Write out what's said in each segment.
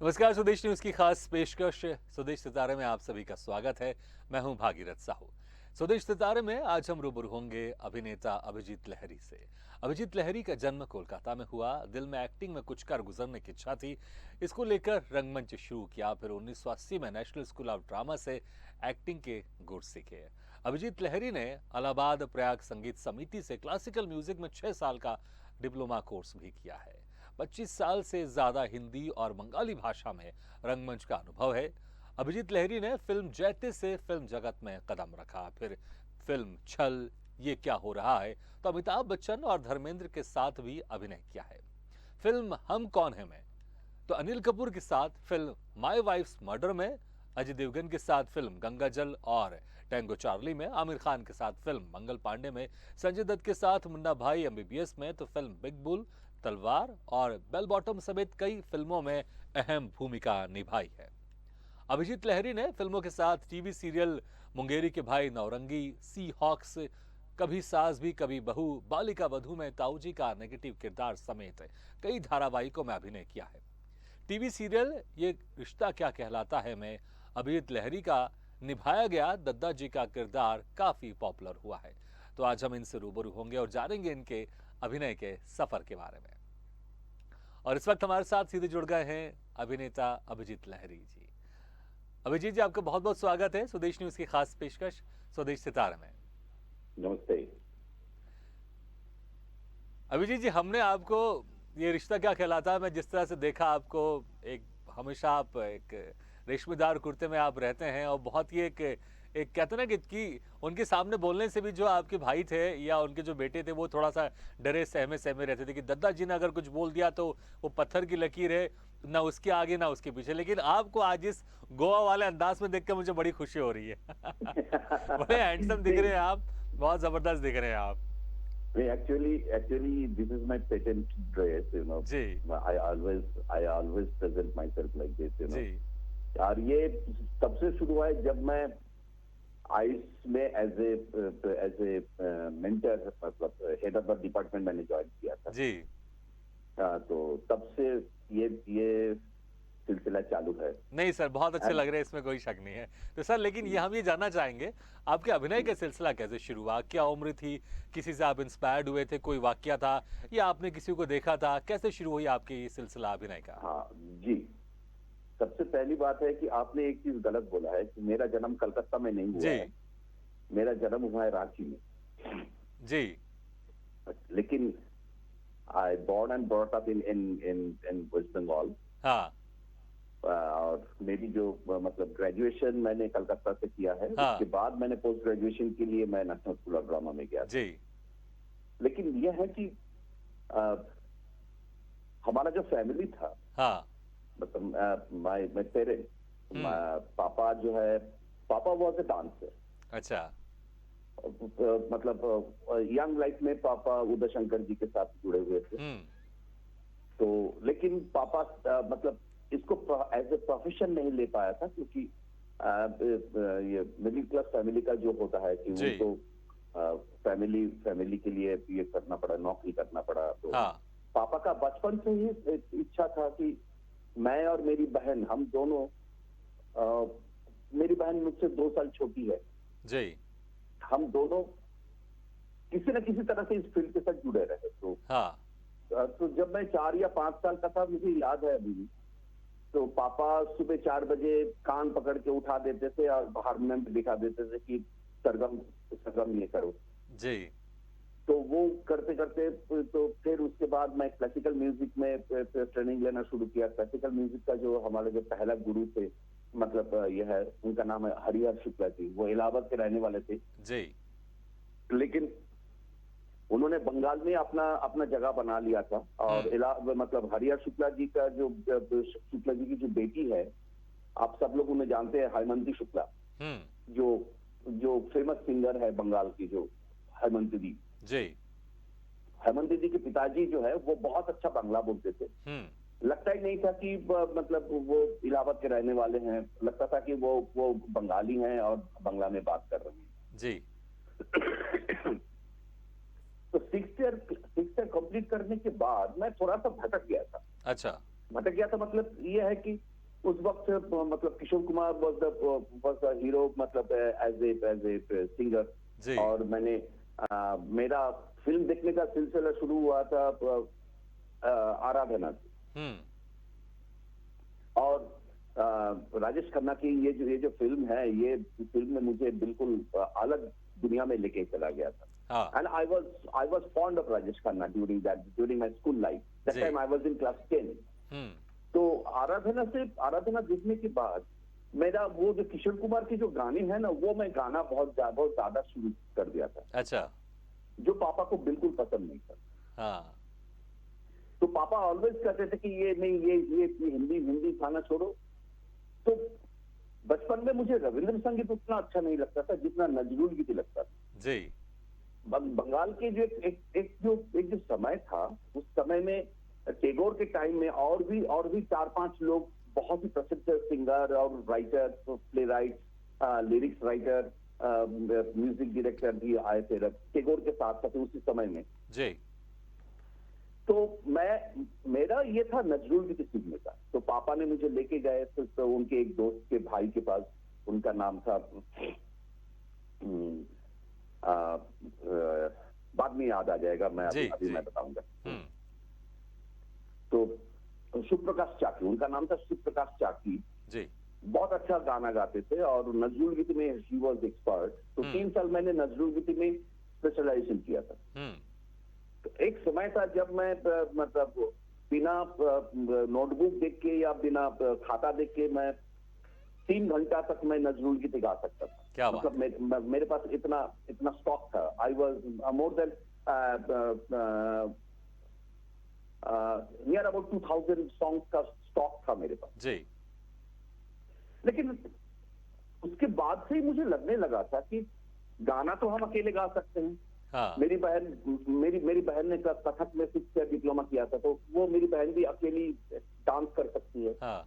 नमस्कार, स्वदेश न्यूज की खास पेशकश स्वदेश सितारे में आप सभी का स्वागत है। मैं हूं भागीरथ साहू। स्वदेश सितारे में आज हम रूबरू होंगे अभिनेता अभिजीत लहरी से। अभिजीत लहरी का जन्म कोलकाता में हुआ। दिल में एक्टिंग में कुछ कर गुजरने की इच्छा थी। इसको लेकर रंगमंच शुरू किया। फिर 1980 में नेशनल स्कूल ऑफ ड्रामा से एक्टिंग के गुर सीखे। अभिजीत लहरी ने इलाहाबाद प्रयाग संगीत समिति से क्लासिकल म्यूजिक में 6 साल का डिप्लोमा कोर्स भी किया है। 25 साल से ज्यादा हिंदी और बंगाली भाषा में रंगमंच का अनुभव है। अभिजीत लहरी ने फिल्म जैते से फिल्म जगत में कदम रखा। फिर फिल्म छल, ये क्या हो रहा है, तो अमिताभ बच्चन और धर्मेंद्र के साथ भी अभिनय किया है। फिल्म हम कौन है में तो अनिल कपूर के साथ फिल्म माय वाइफ्स मर्डर में, अजय देवगन के साथ फिल्म गंगा जल और टैंगो चार्ली में, आमिर खान के साथ फिल्म मंगल पांडे में, संजय दत्त के साथ मुन्ना भाई एमबीबीएस में, तो फिल्म बिग बुल, तलवार और बेल बॉटम समेत कई फिल्मों में अहम भूमिका निभाई है। अभिजीत लहरी ने फिल्मों के साथ टीवी सीरियल मुंगेरी के भाई नौरंगी, सी हॉक्स, कभी सास भी कभी बहू, बालिका वधू में ताऊजी का नेगेटिव किरदार समेत कई धारावाहिकों में अभिनय किया है। टीवी सीरियल ये रिश्ता क्या कहलाता है में अभिजीत लहरी का निभाया गया दद्दा जी का किरदार काफी पॉपुलर हुआ है। तो आज हम इनसे रूबरू होंगे और जानेंगे इनके अभिनय के सफर के बारे में। और इस वक्त हमारे साथ सीधे जुड़ गए हैं अभिनेता अभिजीत लहरी जी। अभिजीत जी, आपका बहुत बहुत स्वागत है स्वदेश न्यूज की खास पेशकश स्वदेश सितारे में। नमस्ते। अभिजीत जी, हमने आपको ये रिश्ता क्या कहलाता है मैं जिस तरह से देखा आपको, एक हमेशा आप एक रेशमीदार कुर्ते में आप रहते हैं और बहुत ही एक एक कहते हैं ना कि उनके सामने बोलने से भी जो आपके भाई थे या उनके जो बेटे थे वो थोड़ा सा डरे सहमे सहमे रहते थे कि दद्दा जी ने अगर कुछ बोल दिया तो वो पत्थर की लकीर है, ना उसके आगे ना उसके पीछे। लेकिन आपको आज इस गोवा वाले अंदाज में देखकर मुझे बड़ी खुशी हो रही है। बड़े हैंडसम दिख रहे हैं आप, बहुत जबरदस्त दिख रहे हैं आप। Actually, this is my patent dress. Ji I always present myself like this. जी और ये तब से शुरू हुआ है जब मैं आइस में एज ए मेंटर, मतलब हेड ऑफ द डिपार्टमेंट मैंने ज्वाइन किया था। जी। तो तब से ये सिलसिला चालू है। नहीं सर, बहुत अच्छे लग रहे हैं, इसमें कोई शक नहीं है। तो सर, लेकिन ये हम ये जानना चाहेंगे आपके अभिनय का सिलसिला कैसे शुरू हुआ? क्या उम्र थी, किसी से आप इंस्पायर्ड हुए थे, कोई वाकया था या आपने किसी को देखा था? कैसे शुरू हुई आपकी ये सिलसिला अभिनय का? हाँ जी, सबसे पहली बात है कि आपने एक चीज गलत बोला है कि मेरा जन्म कलकत्ता में नहीं हुआ जी है। मेरा जन्म हुआ है रांची में। जी। लेकिन I born and brought up in West Bengal. हाँ और मेरी जो मतलब ग्रेजुएशन मैंने कलकत्ता से किया है। हाँ। उसके बाद मैंने पोस्ट ग्रेजुएशन के लिए मैं नेशनल स्कूल ऑफ ड्रामा में गया था। जी लेकिन यह है कि अ, हमारा जो फैमिली था, हाँ। मतलब माय पेरेंट्स, पापा जो है, पापा वॉज ए डांसर। अच्छा। मतलब यंग लाइफ में पापा उदय शंकर जी के साथ जुड़े हुए थे। तो लेकिन पापा मतलब इसको एज ए प्रोफेशन नहीं ले पाया था, क्योंकि ये मिडिल क्लास फैमिली का जो होता है कि जी। उनको फैमिली के लिए ये करना पड़ा, नौकरी करना पड़ा। तो हाँ पापा का बचपन से ही एक इच्छा था कि मैं और मेरी बहन, हम दोनों, मेरी बहन मुझसे 2 साल छोटी है, जी। हम दोनों किसी न किसी तरह से इस फील्ड के साथ जुड़े रहे। तो जब मैं 4 या 5 साल का था, मुझे याद है अभी भी, तो पापा सुबह 4 बजे कान पकड़ के उठा देते थे और हारमोनियम पे दिखा देते थे कि सरगम सरगम ये करो। जी तो वो करते करते तो फिर उसके बाद मैं क्लासिकल म्यूजिक में ट्रेनिंग लेना शुरू किया। क्लासिकल म्यूजिक का जो हमारे जो पहला गुरु थे, मतलब यह है, उनका नाम है हरिहर शुक्ला जी। वो इलाहाबाद के रहने वाले थे। जी। लेकिन उन्होंने बंगाल में अपना अपना जगह बना लिया था। और मतलब हरिहर शुक्ला जी का जो शुक्ला जी की जो बेटी है, आप सब लोग उन्हें जानते हैं, हेमंती शुक्ला, जो जो फेमस सिंगर है बंगाल की, जो हेमंती दी। जी। हेमंती दी के पिताजी जो है वो बहुत अच्छा बांग्ला बोलते थे। लगता ही नहीं था कि मतलब वो इलाहाबाद के रहने वाले हैं, लगता था कि वो बंगाली हैं और बांग्ला में बात कर रहे हैं। जी। तो सिक्स ईयर कंप्लीट करने के बाद मैं थोड़ा सा भटक गया था। अच्छा। भटक गया था मतलब ये है कि उस वक्त मतलब Kishore Kumar was the hero, मतलब एज ए सिंगर। जी। और मेरा फिल्म देखने का सिलसिला शुरू हुआ था आराधना से। हम्म। और राजेश खन्ना की ये जो फिल्म है, ये फिल्म में मुझे बिल्कुल अलग दुनिया में लेके चला गया था। हाँ। And I was fond of Rajesh Khanna during my school life. That जी। Time I was in class 10। Hmm. तो आराधना देखने के बाद मेरा वो जो किशोर कुमार के जो गाने हैं ना, वो मैं गाना बहुत ज्यादा शुरू कर दिया था, अच्छा। जो पापा को बिल्कुल पसंद नहीं था। हाँ। तो पापा ऑलवेज कहते थे कि ये नहीं, ये हिंदी हिंदी गाना छोड़ो। तो बचपन में मुझे रविंद्र संगीत उतना अच्छा नहीं लगता था जितना नजरुल गीत लगता था। जी। बंगाल के जो एक जो समय था, उस समय में टैगोर के टाइम में और भी 4-5 लोग बहुत ही प्रसिद्ध सिंगर और writer, play right, lyrics writer, music director भी आए थे टैगोर के साथ साथ उसी समय में। जी। तो मेरा ये था नजरुल गीत सीखने का। तो पापा ने मुझे लेके गए तो उनके एक दोस्त के भाई के पास। उनका नाम था आ, आ, बाद में याद आ जाएगा, मैं जी। अभी जी। मैं बताऊंगा। हम्म। तो शिव प्रकाश चाकी, उनका नाम था शिव प्रकाश चाकी। जी। बहुत अच्छा गाना गाते थे और नजरुल गीत में ही वॉज एक्सपर्ट। तो 3 साल मैंने नजरुल गीत में स्पेशलाइजेशन किया था। हम्म। तो एक समय था जब मैं मतलब बिना नोटबुक देख के या बिना खाता देख के मैं 3 घंटा तक मैं नजरुल गीत गा सकता था। क्या बात मतलब मेरे पास इतना इतना स्टॉक था। I was more than near about 2000 songs का स्टॉक था मेरे पास। जी। लेकिन उसके बाद से ही मुझे लगने लगा था कि गाना तो हम अकेले गा सकते हैं। हाँ। मेरी बहन ने कथक में 6 ईयर डिप्लोमा किया था, तो वो मेरी बहन भी अकेली डांस कर सकती है। हाँ।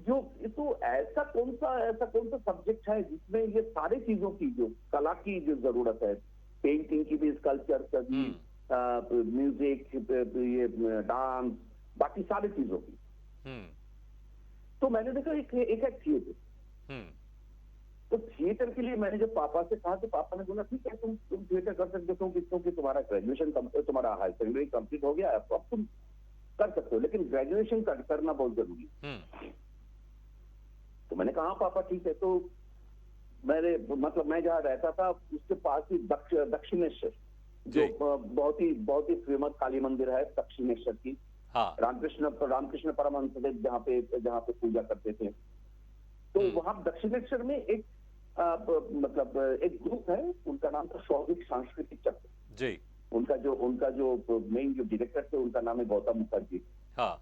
तो ऐसा कौन सा सब्जेक्ट है जिसमें ये सारी चीजों की, जो कला की जो जरूरत है, पेंटिंग की भी, स्कल्पचर का भी, म्यूजिक, ये डांस, बाकी सारी चीजों की। हम्म। तो मैंने देखा एक थिएटर। हम्म। तो थिएटर के लिए मैंने जब पापा से कहा, तो पापा ने बोला ठीक है, तुम थिएटर कर सकते हो क्योंकि तुम्हारा ग्रेजुएशन, तुम्हारा हायर सेकेंडरी कंप्लीट हो गया है, अब तुम कर सकते हो, लेकिन ग्रेजुएशन करना बहुत जरूरी है। तो मैंने कहा पापा ठीक है। तो मैं जहाँ रहता था उसके पास ही दक्षिणेश्वर, जो जी। बहुत ही फेमस काली मंदिर है दक्षिणेश्वर की। हाँ। रामकृष्ण परमहंस देव जहाँ पे पूजा करते थे। तो वहां दक्षिणेश्वर में एक एक ग्रुप है, उनका नाम था शौविक सांस्कृतिक चक्र। जी। उनका जो मेन जो डायरेक्टर थे, उनका नाम है गौतम मुखर्जी। हाँ।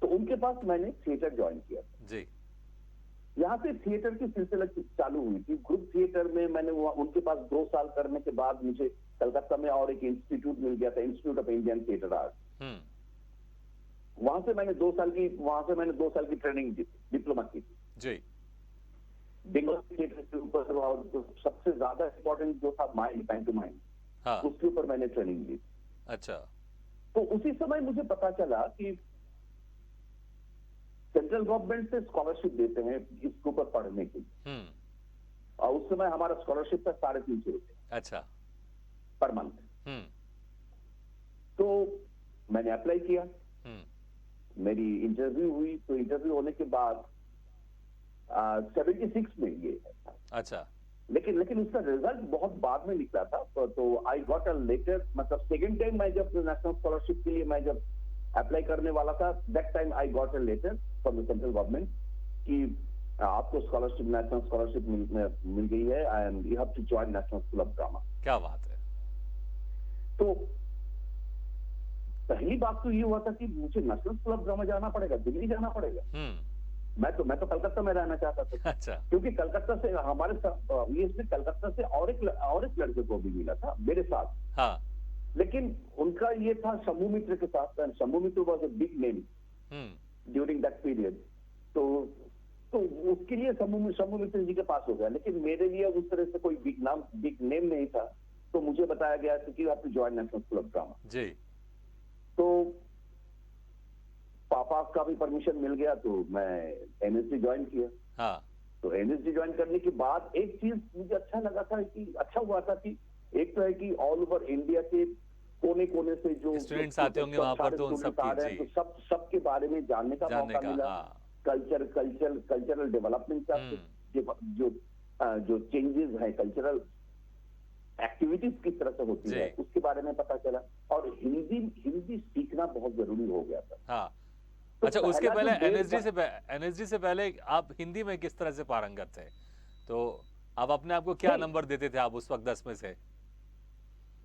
तो उनके पास मैंने थिएटर ज्वाइन किया। जी। यहाँ से थिएटर की सिलसिला चालू हुई थी। ग्रुप थिएटर में मैंने उनके पास 2 साल करने के बाद मुझे कलकत्ता में और एक इंस्टीट्यूट मिल गया था, institute of Indian theatre art. वहां से मैंने 2 साल की ट्रेनिंग दी थी, डिप्लोमा की थी। जी। बंगाली थिएटर के ऊपर, और जो सबसे ज्यादा इंपॉर्टेंट जो था माइंड, पैंटोमाइम, हाँ। उसके ऊपर मैंने ट्रेनिंग ली। अच्छा। तो उसी समय मुझे पता चला कि सेंट्रल गवर्नमेंट से स्कॉलरशिप देते हैं इसके ऊपर पढ़ने के लिए। और उस समय हमारा स्कॉलरशिप था 350 रुपए। अच्छा। Per month. तो मैंने अप्लाई किया, मेरी इंटरव्यू हुई। तो इंटरव्यू होने के बाद 76 में ये है। अच्छा। लेकिन उसका रिजल्ट बहुत बाद में निकला था। तो आई गॉट अ लेटर, मतलब सेकेंड टाइम मैं जब नेशनल स्कॉलरशिप के लिए मैं जब अप्लाई करने वाला था, that time I got a letter from the central government कि आपको स्कॉलरशिप, नेशनल स्कॉलरशिप मिल गई है and you have to join national school of drama. क्या बात है। तो पहली बात तो ये हुआ था कि मुझे नेशनल स्कूल ऑफ ड्रामा जाना पड़ेगा, दिल्ली जाना पड़ेगा। मैं तो कलकत्ता में रहना चाहता था। अच्छा। क्योंकि कलकत्ता से हमारे कलकत्ता से और एक लड़के को भी मिला था मेरे साथ। हाँ। लेकिन उनका ये था शंभू मित्र के साथ। Shambhu Mitra was a big name during that period. तो उसके लिए शंभू मित्र जी के पास हो गया, लेकिन मेरे लिए उस तरह से कोई बिग नेम नहीं था। तो मुझे बताया गया कि you have to join national school of Drama. जी। तो पापा का भी परमिशन मिल गया तो मैं एनएसडी ज्वाइन किया। हाँ, तो एनएसडी ज्वाइन करने के बाद एक चीज मुझे अच्छा लगा था कि अच्छा हुआ था कि एक तो है कि ऑल ओवर इंडिया के कोने कोने से जो स्टूडेंट्स आते होंगे वहां पर सारे तो उन स्टूडेंट्स आ सबकी, रहे हैं, जी, तो सबके बारे में जानने का जानने मौका का, मिला। हाँ। कल्चरल डेवलपमेंट का जो जो चेंजेस है, कल्चरल एक्टिविटीज किस तरह से होती जी। है उसके बारे में पता चला। और हिंदी हिंदी सीखना बहुत जरूरी हो गया था। हाँ, तो अच्छा, उसके पहला जो पहले 1.5 एनएसडी से पहले आप हिंदी में किस तरह से पारंगत थे? तो आप अपने आप को क्या नहीं, नंबर देते थे आप उस वक्त 10 में से?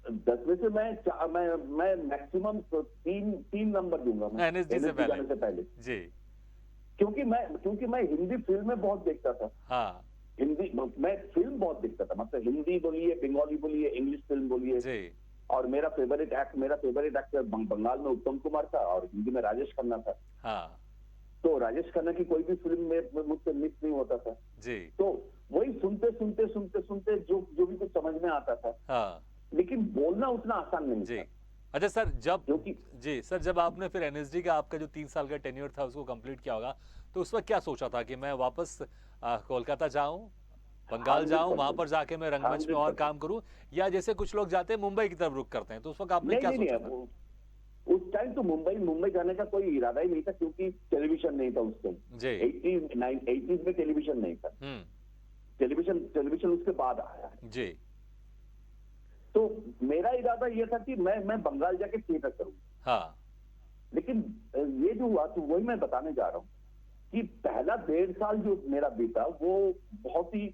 10 में से मैं मैक्सिमम तीन नंबर दूंगा मैं एनएसडी से एनएसडी पहले? जाने से पहले। जी। क्योंकि मैं हिंदी फिल्म में बहुत देखता था। हाँ, हिंदी मैं फिल्म बहुत देखता था, मतलब हिंदी बोलिए, बंगाली बोलिए, इंग्लिश फिल्म बोलिए। जी। और मेरा फेवरेट एक्टर बंगाल में उत्तम कुमार था और हिंदी में राजेश खन्ना था। हाँ, तो राजेश खन्ना की कोई भी फिल्म में मुझसे मिस नहीं होता था। जी। तो वही सुनते जो भी कुछ समझ में आता था, हाँ, लेकिन बोलना उतना आसान नहीं जी। था। अच्छा सर, जब क्योंकि जी सर, जब आपने फिर एनएसडी का आपका जो 3 साल का टेन्योर था उसको कंप्लीट किया होगा, तो उस वक्त क्या सोचा था कि मैं वापस कोलकाता जाऊं, बंगाल जाऊं, वहां 100%, पर जाके मैं रंगमंच में और 100%। काम करूं, या जैसे कुछ लोग जाते हैं मुंबई की तरफ रुख करते हैं, तो उस वक्त आपने नहीं क्या नहीं सोचा नहीं, था? उस टाइम तो मुंबई जाने का कोई इरादा ही नहीं था, क्योंकि टेलीविजन नहीं था उस टाइम। जी। 80s में टेलीविजन नहीं था। हम्म। टेलीविजन उसके बाद आया है। जी। तो मेरा इरादा यह था कि मैं बंगाल जाके थिएटर करूं। हाँ। लेकिन ये जो हुआ तो वही मैं बताने जा रहा हूं कि पहला 1.5 साल जो मेरा बीता वो बहुत ही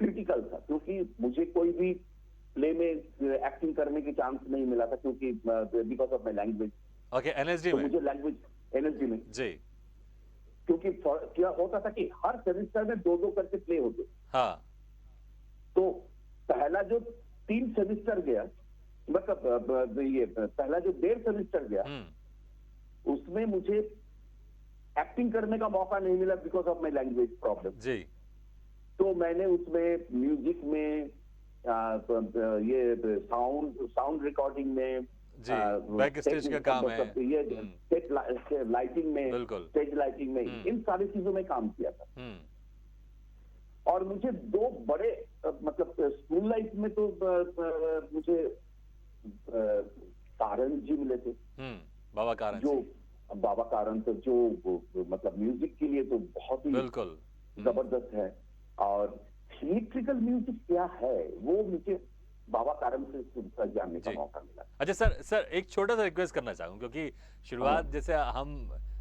क्रिटिकल था, क्योंकि मुझे कोई भी प्ले में एक्टिंग करने की चांस नहीं मिला था, क्योंकि because of my language. Okay, NSD तो में? मुझे लैंग्वेज एनएसडी में, जी। क्योंकि क्या होता था कि हर सेमेस्टर में 2-2 करके प्ले होते। हाँ। तो पहला जो 3 सेमेस्टर गया, मतलब ये पहला जो 1.5 सेमेस्टर गया, हम्म। उसमें मुझे एक्टिंग करने का मौका नहीं मिला because of my language problem. जी। तो मैंने उसमें म्यूजिक में, ये साउंड रिकॉर्डिंग में, जी, बैक स्टेज का काम है। ये लाइटिंग में, बिल्कुल। स्टेज लाइटिंग में, इन सारी चीजों में काम किया था। और मुझे 2 बड़े मतलब स्कूल लाइफ में तो मुझे कारण जी मिले थे, बाबा कारण जो जी। बाबा कारण तो जो मतलब म्यूजिक के लिए तो बहुत ही बिल्कुल। जबरदस्त है। और थिएट्रिकल म्यूजिक क्या है वो मुझे बाबा कारण से जानने का जी। मौका मिला। अच्छा सर, एक छोटा सा रिक्वेस्ट करना चाहूँ, क्योंकि शुरुआत हाँ। जैसे हम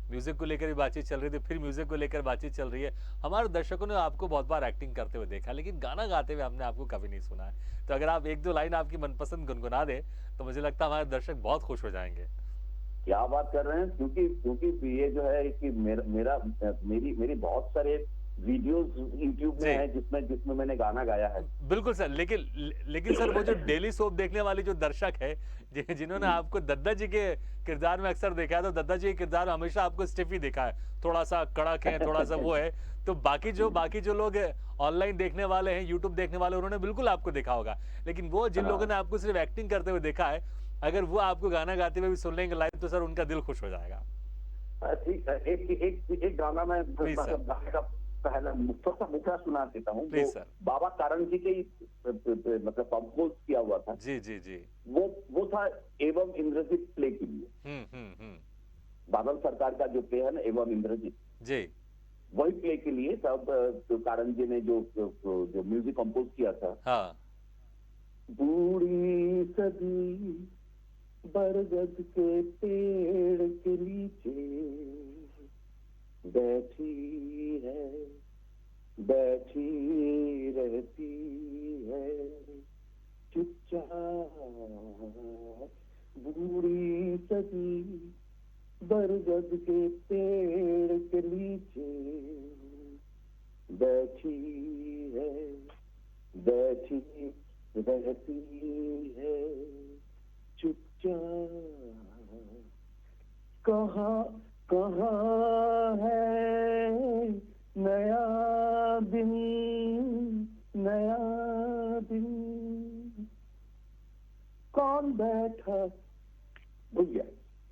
म्यूजिक को लेकर ही बातचीत चल रही थी, फिर म्यूजिक को लेकर बातचीत चल रही है। हमारे दर्शकों ने आपको बहुत बार एक्टिंग करते हुए देखा, लेकिन गाना गाते हुए हमने आपको कभी नहीं सुना है। तो अगर आप 1-2 लाइन आपकी मनपसंद गुनगुना दें तो मुझे लगता है हमारे दर्शक बहुत खुश हो जाएंगे। क्या बात कर रहे हैं, क्योंकि ये जो है कि मेरी बहुत सारे वीडियोस यूट्यूब में जी। है जिसमें मैंने गाना गाया है। बिल्कुल सर, लेकिन सर, वो जो डेली सोप देखने वाले जो दर्शक है, जिन्होंने आपको दद्दा जी के किरदार में अक्सर देखा है, तो दद्दा जी के किरदार में हमेशा आपको स्टिफ ही देखा है, थोड़ा सा कड़क है, थोड़ा सा वो है। तो बाकी जो लोग ऑनलाइन देखने वाले हैं, यूट्यूब देखने वाले, उन्होंने बिल्कुल आपको देखा होगा। लेकिन वो जिन लोगों ने आपको सिर्फ एक्टिंग करते हुए देखा है, अगर वो आपको गाना गाते हुए भी सुन लेंगे लाइव, तो सर उनका दिल खुश हो जाएगा। ठीक है, एक गाना मैं प्लीज सर। मतलब गाने का पहला थोड़ा सा मुखड़ा सुना देता हूँ। प्लीज वो सर। बाबा कारण जी के ही मतलब कंपोज किया हुआ था। जी जी जी। वो था एवं इंद्रजीत प्ले के लिए। बादल सरकार का जो प्ले है ना, एवं इंद्रजीत जी, वही प्ले के लिए तब कारण जी ने जो म्यूजिक कंपोज किया था। हाँ। बूढ़ी सदी बरगद के पेड़ के नीचे बैठी रहती है चुपचाप। बूढ़ी सदी बरगद के पेड़ के नीचे बैठी रहती है चुपचाप। कहाँ कहाँ है नया दिन कौन बैठा भूल गया।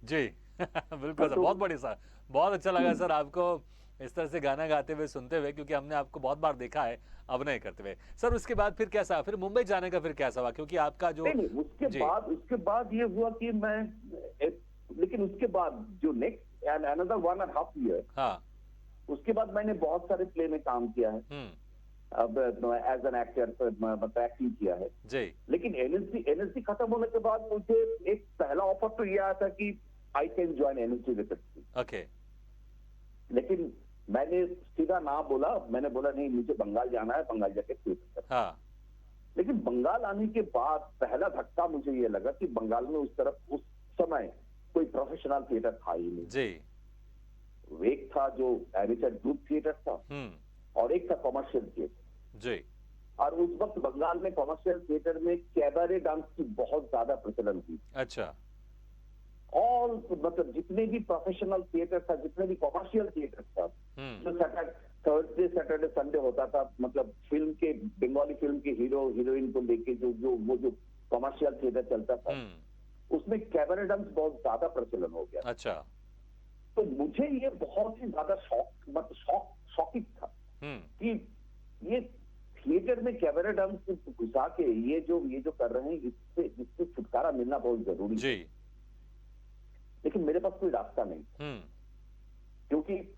जी बिल्कुल सर, तो बहुत बढ़िया सर। बहुत अच्छा लगा सर आपको इस तरह से गाना गाते हुए, सुनते हुए, क्योंकि हमने आपको बहुत बार देखा है अभिनय करते हुए। सर उसके बाद फिर कैसा, फिर मुंबई जाने का फिर कैसा हुआ? क्योंकि आपका जो नहीं नहीं, जी, उसके बाद ये हुआ कि मैं लेकिन उसके बाद जो नेक्स्ट एंड अनदर 1.5 ईयर, हाँ, उसके बाद मैंने बहुत सारे प्ले में काम किया है। हुँ, अब एज एन एक्टर मतलब एक्टिंग किया है। जी, लेकिन एनएसडी खत्म होने के बाद मुझे एक पहला ऑफर तो ये आया था कि I can join NSD repertory. Okay, लेकिन मैंने सीधा ना बोला, मैंने बोला नहीं, मुझे बंगाल जाना है, बंगाल जाके थिएटर करना है। हाँ, लेकिन बंगाल आने के बाद पहला धक्का मुझे ये लगा कि बंगाल में उस तरफ उस समय कोई प्रोफेशनल थिएटर था ही नहीं। जी, एक था जो एमेचर ग्रुप थिएटर था, हुँ, और एक था कमर्शियल थिएटर। जी, और उस वक्त बंगाल में कमर्शियल थिएटर में कैबारे डांस की बहुत ज्यादा प्रचलन थी। अच्छा, ऑल मतलब जितने भी प्रोफेशनल थिएटर था, जितने भी कमर्शियल थिएटर था, हुँ, जो थर्सडे सैटरडे संडे होता था, मतलब फिल्म के, बंगाली फिल्म के हीरो हीरोइन को लेके जो जो वो जो कमर्शियल थिएटर चलता था, हुँ, उसमें कैबारे डांस बहुत ज्यादा प्रचलन हो गया। अच्छा, तो मुझे ये बहुत ही ज्यादा शॉकिंग था हुँ, कि ये थिएटर में कैबारे डांस घुसा के ये जो कर रहे हैं, इससे छुटकारा मिलना बहुत जरूरी है। जी, लेकिन मेरे पास कोई रास्ता नहीं, हुँ, क्योंकि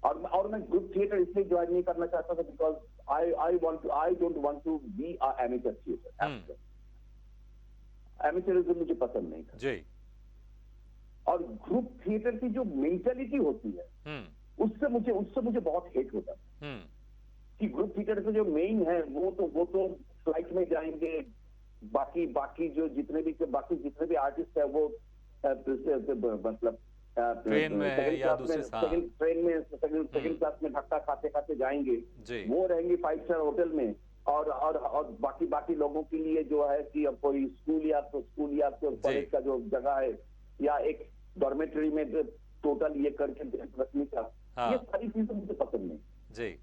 और मैं ग्रुप थिएटर इसलिए ज्वाइन नहीं करना चाहता था because I don't want to be a amateur theatre हुँ, एक्टर। एमेचरिज्म मुझे पसंद नहीं था। जी, और ग्रुप थिएटर की जो मेंटालिटी होती है, हुँ, उससे मुझे बहुत हेट होता है हुँ, कि ग्रुप थिएटर के जो मेन है वो तो फ्लाइट में जाएंगे, बाकी जितने भी आर्टिस्ट है वो मतलब ट्रेन में है सेकंड या क्लास में, दूसरे हाँ, सेकंड ट्रेन में, हुँ, सेकंड क्लास में धक्का खाते खाते जाएंगे। जी, वो रहेंगे 5 स्टार होटल में। और बाकी लोगों के लिए जो है कि अब कोई स्कूल या कॉलेज का जो जगह है, या एक डॉर्मेटरी में टोटल ये करके रखने का, हाँ, ये सारी चीजें मुझे पसंद नहीं। जी,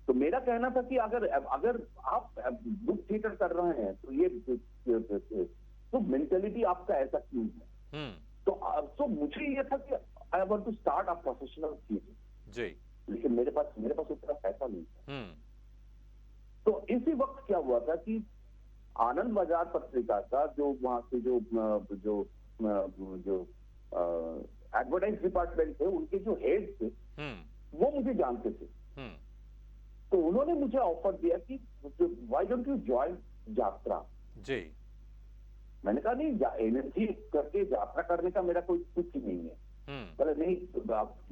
तो मेरा कहना था कि अगर आप ग्रुप थिएटर कर रहे हैं तो ये तो मेंटेलिटी आपका ऐसा क्यों है? हुँ, तो मुझे ये था कि I want to start a professional theatre. जी, लेकिन मेरे पास उतना पैसा नहीं था। हुँ, तो इसी वक्त क्या हुआ था कि आनंद बाजार पत्रिका का जो वहां से जो एडवर्टाइज डिपार्टमेंट थे, उनके जो हेड थे, हुँ, वो मुझे जानते थे। हुँ, तो उन्होंने मुझे ऑफर दिया कि व्हाई डोंट यू जॉइन यात्रा। जी, मैंने कहा नहीं, एनएसजी करके यात्रा करने का मेरा कोई कुछ ही नहीं है। हुँ, बोले नहीं,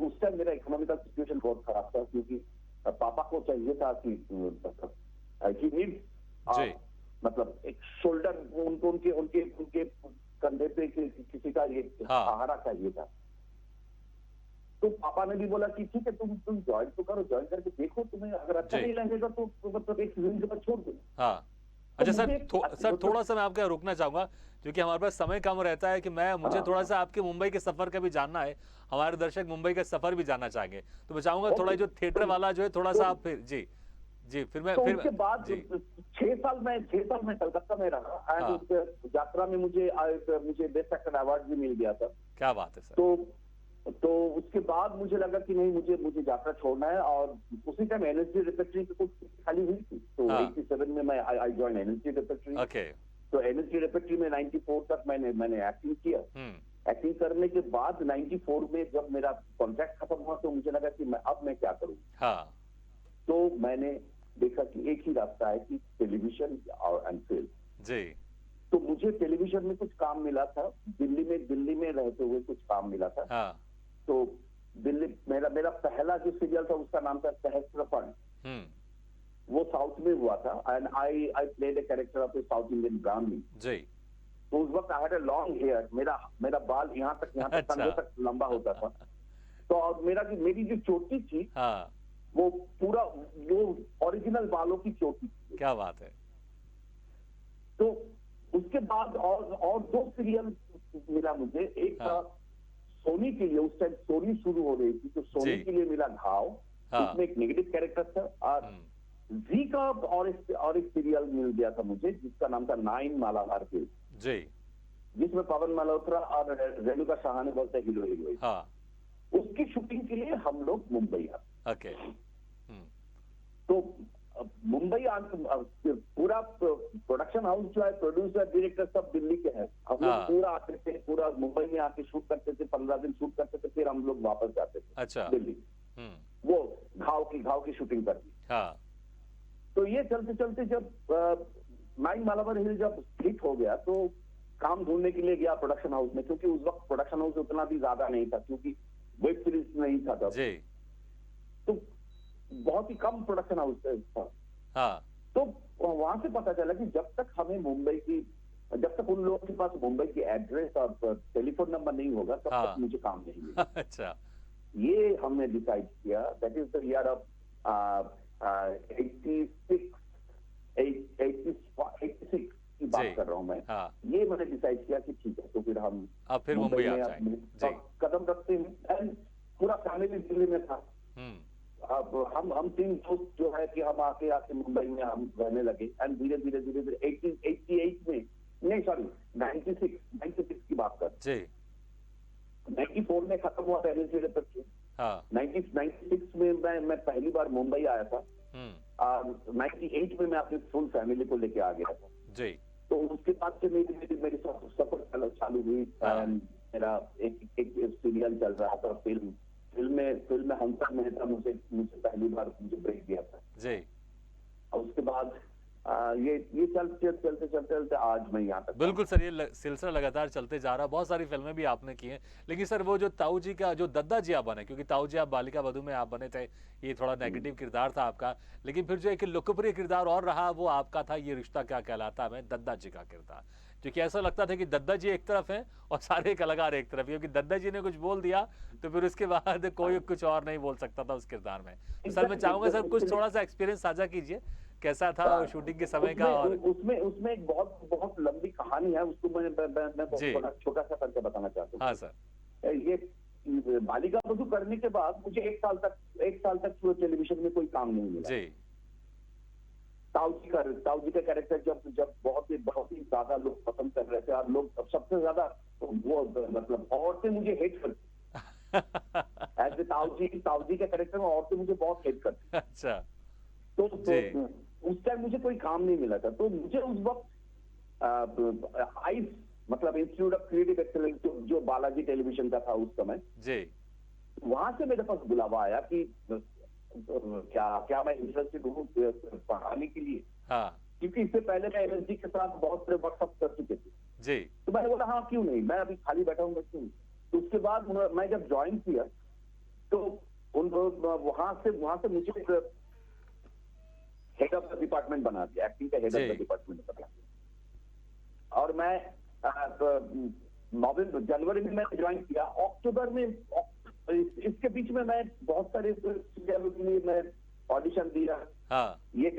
उस टाइम मेरा इकोनॉमिकल सिचुएशन बहुत खराब था, क्योंकि पापा को चाहिए था कि मतलब ही नीड जी, मतलब एक शोल्डर, उनके उनके उनके कंधे पे किसी का ये हाँ, सहारा चाहिए था। तो पापा ने भी बोला कि ठीक है, तुम ज्वाइन तो करो, ज्वाइन करके देखो, तुम्हें अगर अच्छा जी, नहीं लगेगा तो मतलब एक सीजन के बाद छोड़ दो। हाँ। तो अच्छा सर, मुझे सर थोड़ा-सा मैं आपका रुकना चाहूँगा, क्योंकि हमारे पास समय कम रहता है कि मुझे थोड़ा-सा आपके मुंबई के सफ़र का भी जानना है। हमारे दर्शक मुंबई का सफ़र भी जानना चाहेंगे। तो मैं चाहूँगा थोड़ा ओके। जो थिएटर तो वाला जो है थोड़ा-सा आप फिर जी, जी, तो उसके बाद जी, 6 साल मैं कलकत्ता में रहा, एंड हाँ, उस यात्रा में मुझे बेस्ट एक्टर अवार्ड भी मिल गया था। क्या बात है सर। तो उसके बाद मुझे लगा कि नहीं, मुझे यात्रा छोड़ना है। और उसी टाइम एनएसडी रिपेक्ट्री की कुछ खाली हुई थी, तो हाँ, 87 में मैं I join NSD repertory. Okay, तो एनएसडी रिपेक्ट्री में 94 तक मैंने एक्टिंग किया। हुँ, एक्टिंग करने के बाद 94 में जब मेरा कॉन्ट्रैक्ट खत्म हुआ, तो मुझे लगा कि मैं क्या करूं। हाँ, तो मैंने देखा कि एक ही रास्ता है कि टेलीविजन और एंड फिल्म। जी, तो मुझे टेलीविजन में कुछ काम मिला था, दिल्ली में रहते हुए कुछ काम मिला था। हाँ, तो दिल्ली मेरा पहला जो सीरियल था उसका नाम था सहस्त्रफण। हुँ, वो साउथ में हुआ था, and I played a character of a South Indian Brahmani. जी, तो उस वक्त I had a long hair, मेरा बाल यहाँ तक अच्छा, कंधे तक लंबा होता था। तो और मेरी जो चोटी थी, हाँ, वो पूरा वो ओरिजिनल बालों की चोटी थी। क्या बात है। तो उसके बाद और 2 सीरियल मिला मुझे। एक हाँ, था सोनी के लिए, उस टाइम सोनी शुरू हो रही थी, तो सोनी जी, के लिए मिला घाव। हाँ, उसमें एक नेगेटिव कैरेक्टर था। और हुँ, जी का और एक सीरियल मिल गया था मुझे, जिसका नाम था 9 मालाबार केस। जी, जिसमें पवन मल्होत्रा और रेणुका साहनी बोलते हैं हीरो हीरोइन, हाँ, उसकी शूटिंग के लिए हम लोग मुंबई आए। ओके, तो मुंबई पूरा प्रोडक्शन हाउस जो है, प्रोड्यूसर डायरेक्टर सब दिल्ली के हैं। हम लोग हाँ। पूरा आते थे, पूरा मुंबई में आके शूट करते थे, 15 दिन शूट करते थे, फिर हम लोग वापस जाते थे अच्छा, दिल्ली। वो घाव की शूटिंग करती। हाँ, तो ये चलते चलते जब नाइन मालाबार हिल जब हिट हो गया, तो काम ढूंढने के लिए गया प्रोडक्शन हाउस में, क्योंकि उस वक्त प्रोडक्शन हाउस उतना भी ज्यादा नहीं था, क्योंकि वेब सीरीज नहीं था तब। जी, तो बहुत ही कम प्रोडक्शन हाउस था। हाँ, तो वहां से पता चला कि जब तक उन लोगों के पास मुंबई की एड्रेस और टेलीफोन नंबर नहीं होगा, तब हाँ। तक मुझे काम नहीं मिलेगा। अच्छा, ये हमने डिसाइड किया। That is the year of 86 की बात जी, कर रहा हूँ मैं। हाँ, ये मैंने डिसाइड किया कि ठीक है, तो फिर हम अब फिर मुंबई आ में जाएंगे, जी, सब कदम रखते हैं। एंड पूरा फैमिली दिल्ली में था। अब हम तीन दोस्त जो है कि हम आके मुंबई में हम रहने लगे। एंड धीरे धीरे 88 में, नहीं सॉरी, 96 की बात कर, जी, 94 में खत्म हुआ पहले से तक। हाँ, 96 में मैं पहली बार मुंबई आया था। 98 में मैं अपनी फुल फैमिली को लेके आ गया था। जी, तो उसके बाद से मेरी सफर चालू हुई। हाँ। एंड मेरा एक सीरियल चल रहा था, फिल्म में हंसक मेहता मुझे पहली बार मुझे ब्रेक दिया था। जी, और उसके बाद ये चलते आज मैं यहाँ तक। बिल्कुल सर, ये सिलसिला लगातार चलते जा रहा है। बहुत सारी फिल्में भी आपने की हैं, लेकिन सर वो जो ताऊ जी का जो दद्दा जी आप बने, क्योंकि ताऊ जी आप बालिका वधू में आप बने थे, ये थोड़ा नेगेटिव किरदार था आपका, लेकिन फिर जो एक लोकप्रिय किरदार और रहा वो आपका था ये रिश्ता क्या कहलाता है, दद्दा जी का किरदार, क्योंकि ऐसा लगता था कि दद्दा जी एक तरफ हैं और सारे कलाकार एक तरफ, क्योंकि दद्दा जी ने कुछ बोल दिया तो फिर उसके बाद कोई कुछ और नहीं बोल सकता था उस किरदार में। तो सर मैं चाहूंगा सर कुछ थोड़ा सा एक्सपीरियंस साझा कीजिए, कैसा था शूटिंग के समय का। और उसमें एक बहुत लंबी कहानी है, उसको मैं थोड़ा छोटा सा करके बताना चाहता हूँ। हाँ सर, ये बालिका वधू करने के बाद मुझे एक साल तक टेलीविजन में कोई काम नहीं मिला। जी, ताऊ जी का कैरेक्टर जब बहुत ही ज्यादा लोग पसंद कर रहे थे, और लोग सबसे ज्यादा वो मतलब औरतें मुझे हेट करती। एज ए ताऊ जी का कैरेक्टर में औरतें मुझे बहुत हेट करती। अच्छा, तो उस टाइम मुझे कोई काम नहीं मिला था। तो मुझे उस वक्त आइस मतलब इंस्टीट्यूट ऑफ क्रिएटिव एक्सेलेंस जो बालाजी टेलीविजन का था उस समय, जी, वहां से मेरे पास बुलावा आया कि क्या मैं इंटरेस्टेड हूँ पढ़ाने के लिए। हाँ, क्योंकि इससे पहले मैं एमएसजी के साथ बहुत सारे वर्कशॉप कर चुके थे। जी, तो मैंने बोला हाँ क्यों नहीं, मैं अभी खाली बैठा हूँ, क्यों। तो उसके बाद मैं जब ज्वाइन किया, तो वहां से मुझे हेड ऑफ द डिपार्टमेंट बना दिया, एक्टिंग का हेड ऑफ द डिपार्टमेंट बना दिया। और मैं जनवरी में मैंने ज्वाइन किया। अक्टूबर में इसके बीच में मैं बहुत सारे सीरियलों के लिए मैं ऑडिशन दिया। हाँ, ये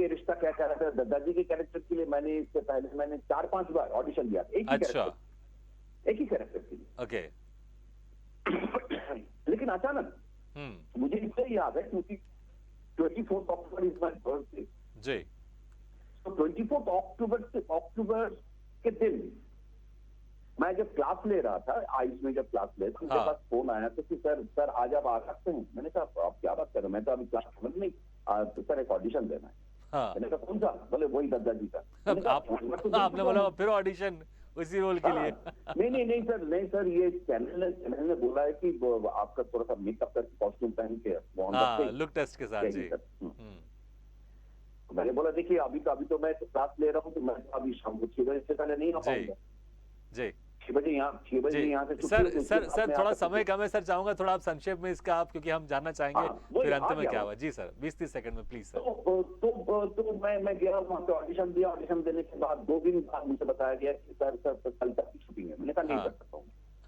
रिश्ता क्या कह रहा था, दादाजी के कैरेक्टर के लिए मैंने इससे पहले मैंने 4-5 बार ऑडिशन दिया, एक ही कैरेक्टर के लिए। ओके, लेकिन अचानक मुझे इससे याद है क्योंकि 24 अक्टूबर इज माय बर्थडे। जी, तो 24 अक्टूबर के दिन मैं जब क्लास ले रहा था, आइस में जब क्लास ले, तो मेरे पास फोन आया तो कि सर आज आप आ सकते हैं। मैंने कहा आप क्या बात कर रहे हो, मैं तो अभी क्लास समझ नहीं, तो सर एक ऑडिशन देना है। हाँ, मैंने कहा कौन सा, बोले वही दादाजी का। आपने बोला फिर ऑडिशन उसी रोल के लिए। नहीं सर, ये चैनल ने बोला है कि आपका थोड़ा सा मेकअप करके कॉस्ट्यूम पहन के लुक टेस्ट के साथ। जी, मैंने बोला देखिए अभी तो मैं क्लास ले रहा हूँ, तो मैं अभी शाम को 6 बजे से पहले नहीं आ पाऊंगा। जी, 6 बजे यहाँ से सर थोड़ा समय कम है सर, चाहूंगा थोड़ा आप संक्षेप में इसका आप, क्योंकि हम जानना चाहेंगे फिर अंत में क्या हुआ। जी सर, 20-30 सेकंड में प्लीज सर। तो मैं गया वहाँ पे ऑडिशन दिया। ऑडिशन देने के बाद 2 दिन बाद मुझे बताया गया कि सर कल तक की शूटिंग है। मैंने कहा नहीं कर सकता हूँ,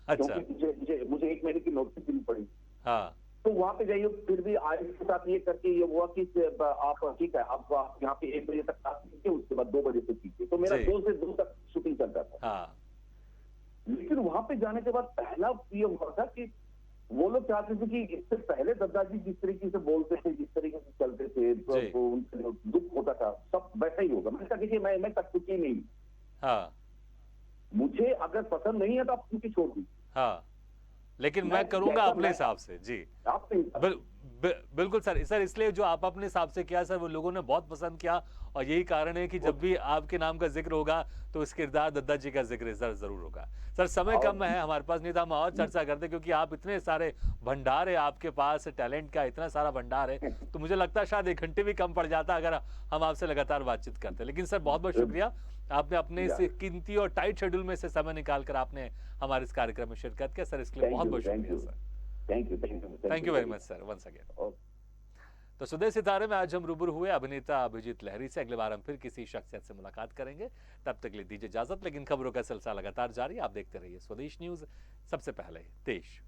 अच्छा, क्योंकि मुझे 1 महीने की नोटिस देनी पड़ी। हाँ, तो वहां पे जाइए, फिर भी आज के साथ ये करके ये हुआ कि आप ठीक है, आप यहाँ पे 1 बजे तक क्लास कीजिए, उसके बाद 2 बजे से कीजिए। तो मेरा 2 से 2 तक शूटिंग चलता था। हाँ, लेकिन वहां पे जाने के बाद पहला ये हुआ था कि वो लोग चाहते थे कि इससे पहले दादाजी जिस तरीके से बोलते थे, जिस तरीके से चलते थे, तो उनसे दुख होता था, सब वैसा ही होगा। मैंने कहा देखिए मैं कठपुतली नहीं। हाँ, मुझे अगर पसंद नहीं है तो आप क्योंकि छोड़ दीजिए। हाँ, लेकिन मैं मैं करूंगा जैसा अपने मैं हिसाब से जी। आप नहीं बिल्कुल सर, सर इसलिए जो आप अपने हिसाब से किया सर वो लोगों ने बहुत पसंद किया और यही कारण है कि जब भी आपके नाम का जिक्र होगा तो इस किरदार दद्दा जी का जिक्र जरूर होगा। सर समय और कम है हमारे पास, नहीं तो हम और चर्चा करते क्योंकि आप इतने सारे भंडार है आपके पास, टैलेंट का इतना सारा भंडार है, तो मुझे लगता है शायद 1 घंटे भी कम पड़ जाता अगर हम आपसे लगातार बातचीत करते। लेकिन सर बहुत बहुत शुक्रिया, आपने अपने इस कीमती और टाइट शेड्यूल में से समय निकाल कर आपने हमारे इस कार्यक्रम में शिरकत किया। सर इसके लिए बहुत बहुत शुक्रिया sir. Thank you very much sir once again. तो सुबह सितारे में आज हम रूबरू हुए अभिनेता अभिजीत लहरी से। अगली बार हम फिर किसी शख्सियत से मुलाकात करेंगे, तब तक के लिए दीजिए इजाजत। लेकिन खबरों का सिलसिला लगातार जारी, आप देखते रहिए स्वदेश न्यूज, सबसे पहले देश।